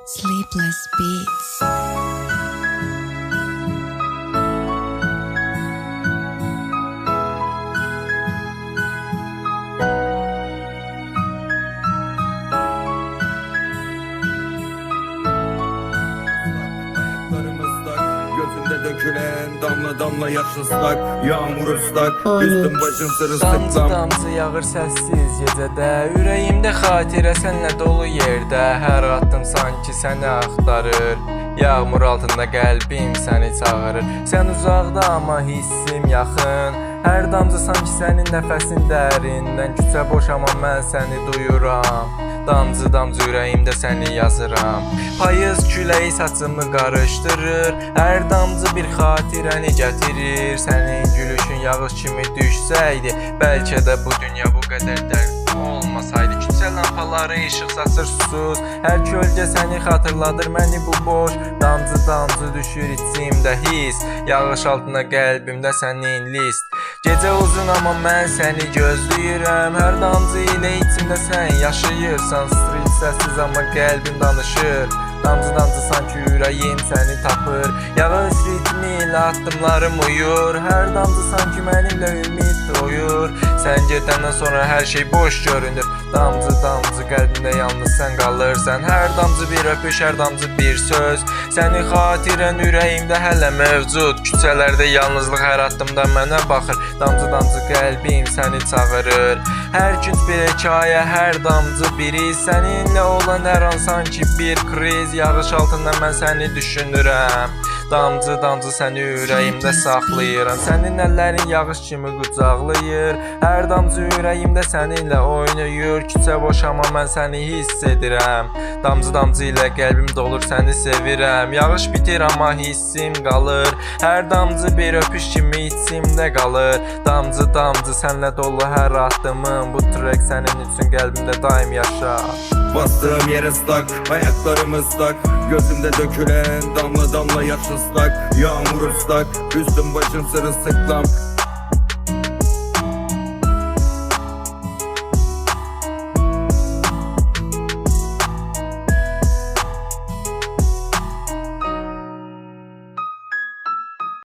Sleepless Beats. Ayaklarım ıslak, gözümde dökülen damla damla yaş ıslak. Yağmur ıslak, üstüm başım sırılsıklam. Damcı damcı yağır səssiz gecədə, ürəyimdə xatirə sənlə dolu yerdə. Hər addım sanki səni axtarır, yağmur altında qəlbim səni çağırır. Sən uzaqda amma hissim yaxın, hər damcı sanki sənin nəfəsin dərindən. Küçə boş amma mən səni duyuram, damcı damcı ürəyimdə səni yazıram. Payız küləyi saçımı qarışdırır, hər damcı bir xatirəni gətirir. Sənin gülüşün yağış kimi düşsəydi, bəlkə də bu dünya bu qədər dərd olmasaydı. Küçə lampaları işıq saçır susuz, hər kölgə səni xatırladır məni bu boş. Damcı damcı düşür içimdə hiss, yağış altında qəlbimdə sənin list. Gecə uzun amma mən səni gözləyirəm, hər damcı ilə içimdə sən yaşayırsan. Street səssiz amma qəlbim danışır, damcı damcı sanki ürəyim səni tapır. Yağış ritmi ilə addımlarım uyur, hər damcı sanki mənimlə ümid doyur. Sən gedəndən sonra hər şey boş görünür, damcı damcı qəlbimdə yalnız sən qalırsan. Hər damcı bir öpüş, hər damcı bir söz, sənin xatirən ürəyimdə hələ mövcud. Küçələrdə yalnızlıq hər addımda mənə baxır, damcı damcı qəlbim səni çağırır. Hər gün bir hekayə, hər damcı biri, səninlə olan hər an sanki bir kriz. Yağış altında mən səni düşünürəm, damcı damcı səni ürəyimdə saxlayıram. Sənin əllərin yağış kimi qucaqlayır, hər damcı ürəyimdə səninlə oynayır. Küçə boş amma mən səni hiss edirəm, damcı damcı ilə qəlbim dolur səni sevirəm. Yağış bitir amma hissim qalır, hər damcı bir öpüş kimi içimdə qalır. Damcı damcı sənlə dolu hər addımım, bu trek sənin üçün qəlbimdə daim yaşar. Bastığım yer ıslak, ayaklarım ıslak, gözümde dökülen damla damla yaş ıslak. Yağmur ıslak, üstüm başım sırılsıklam.